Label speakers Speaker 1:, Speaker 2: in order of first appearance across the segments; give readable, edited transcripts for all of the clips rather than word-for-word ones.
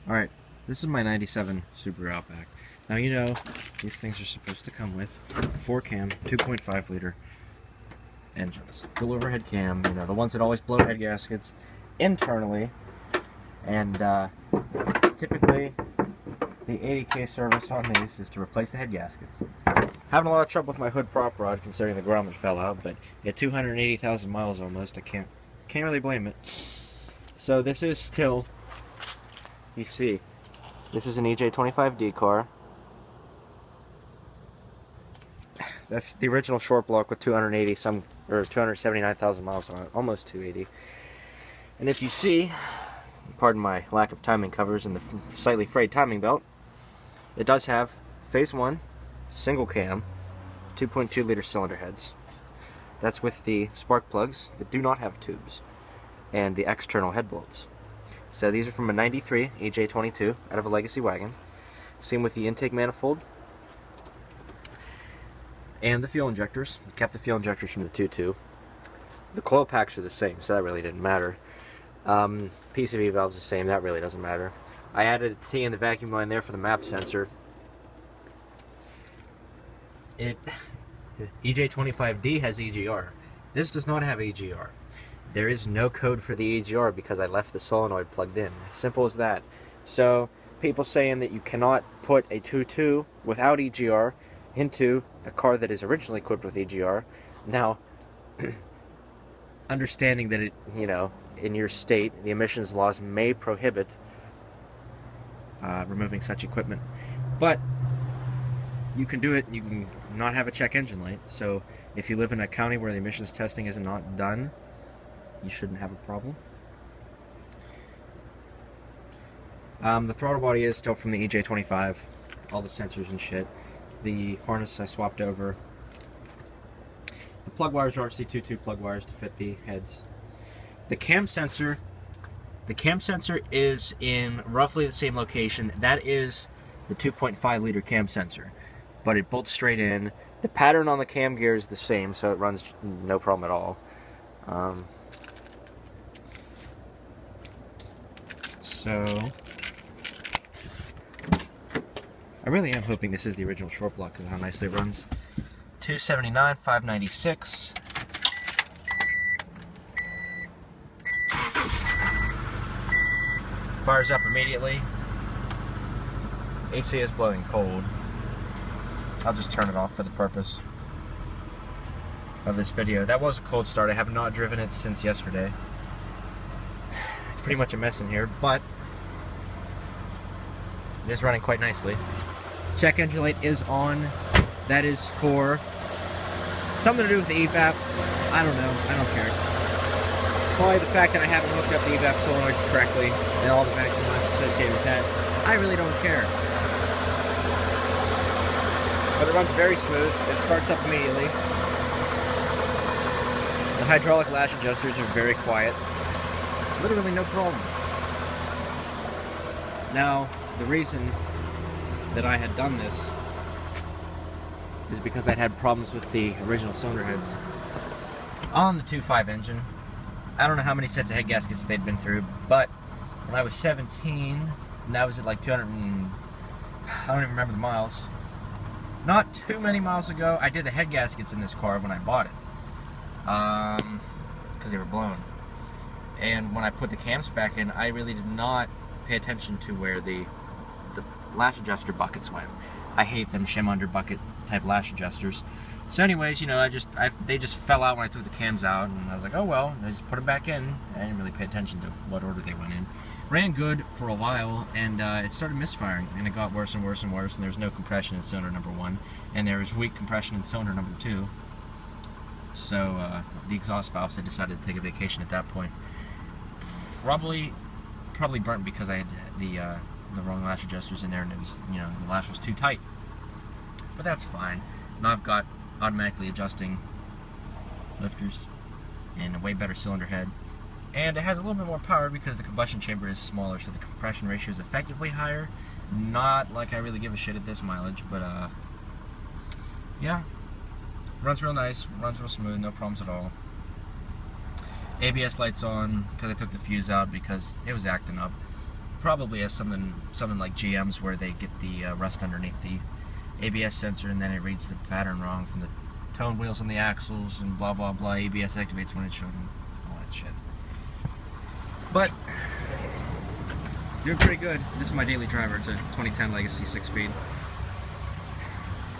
Speaker 1: Alright, this is my 97 Subaru Outback. Now you know, these things are supposed to come with 4-cam, 2.5 liter engines. Dual overhead cam, you know, the ones that always blow head gaskets internally. And typically, the 80K service on these is to replace the head gaskets. Having a lot of trouble with my hood prop rod considering the grommet fell out, but at 280,000 miles almost, I can't really blame it. So this is still, you see, this is an EJ25D car. That's the original short block with 279,000 miles on it, almost 280. And if you see, pardon my lack of timing covers and the slightly frayed timing belt, it does have phase 1, single cam, 2.2 liter cylinder heads. That's with the spark plugs that do not have tubes and the external head bolts. So these are from a 93 EJ22 out of a legacy wagon. Same with the intake manifold and the fuel injectors. We kept the fuel injectors from the 2.2. The coil packs are the same, so that really didn't matter. PCV valve's the same, that really doesn't matter. I added a T in the vacuum line there for the map sensor. EJ25D has EGR. This does not have EGR. There is no code for the EGR because I left the solenoid plugged in. Simple as that. So, people saying that you cannot put a 2.2 without EGR into a car that is originally equipped with EGR. Now, understanding that it, you know, in your state, the emissions laws may prohibit removing such equipment. But you can do it, you can not have a check engine light. So if you live in a county where the emissions testing is not done, you shouldn't have a problem. The throttle body is still from the EJ25, all the sensors and shit. The harness I swapped over. The plug wires are RC22 plug wires to fit the heads. The cam sensor is in roughly the same location. That is the 2.5 liter cam sensor, but it bolts straight in. The pattern on the cam gear is the same, so it runs no problem at all. So I really am hoping this is the original short block because of how nicely it runs. 279, 596. Fires up immediately. AC is blowing cold. I'll just turn it off for the purpose of this video. That was a cold start. I have not driven it since yesterday. It's pretty much a mess in here, but it is running quite nicely. Check engine light is on. That is for something to do with the EVAP. I don't know. I don't care. Probably the fact that I haven't hooked up the EVAP solenoids correctly and all the vacuum lines associated with that. I really don't care. But it runs very smooth. It starts up immediately. The hydraulic lash adjusters are very quiet. Literally no problem. Now, the reason that I had done this is because I'd had problems with the original cylinder heads on the 2.5 engine. I don't know how many sets of head gaskets they'd been through, but when I was 17, and that was at like 200 and, I don't even remember the miles. Not too many miles ago, I did the head gaskets in this car when I bought it. Because they were blown. And when I put the cams back in, I really did not pay attention to where the lash adjuster buckets went. I hate them shim under bucket type lash adjusters. So anyways, you know, they just fell out when I took the cams out, and I was like, oh well, I just put them back in. I didn't really pay attention to what order they went in. Ran good for a while, and it started misfiring, and it got worse and worse and worse, and there was no compression in cylinder number 1, and there was weak compression in cylinder number 2. So the exhaust valves had decided to take a vacation at that point. Probably burnt because I had the wrong lash adjusters in there, and it was, you know, the lash was too tight. But that's fine. Now I've got automatically adjusting lifters and a way better cylinder head, and it has a little bit more power because the combustion chamber is smaller, so the compression ratio is effectively higher. Not like I really give a shit at this mileage, but yeah, runs real nice, runs real smooth, no problems at all. ABS lights on because I took the fuse out because it was acting up. probably has something like GM's where they get the rust underneath the ABS sensor, and then it reads the pattern wrong from the tone wheels on the axles and blah blah blah. ABS activates when it should, and all that shit. But doing pretty good. This is my daily driver. It's a 2010 Legacy 6-speed.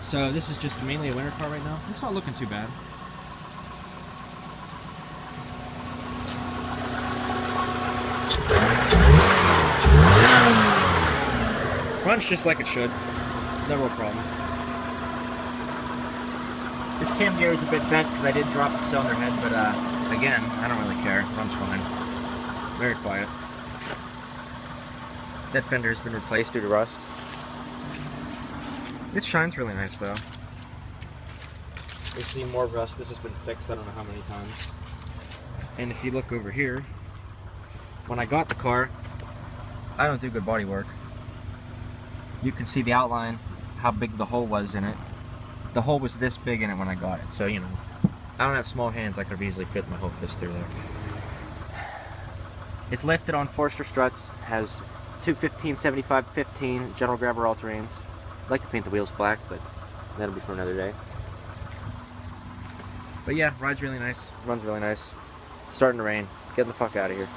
Speaker 1: So this is just mainly a winter car right now. It's not looking too bad. Runs just like it should. No real problems. This cam gear is a bit bent because I did drop the cylinder head, but again, I don't really care. Runs fine. Very quiet. That fender has been replaced due to rust. It shines really nice though. You see more rust. This has been fixed I don't know how many times. And if you look over here, when I got the car, I don't do good body work. You can see the outline, how big the hole was in it. The hole was this big in it when I got it, so you know, I don't have small hands. I could have easily fit my whole fist through there. It's lifted on Forster struts, has two 15-75-15 General Grabber all-terrains. I'd like to paint the wheels black, but that'll be for another day. But yeah, rides really nice, runs really nice. It's starting to rain. Get the fuck out of here.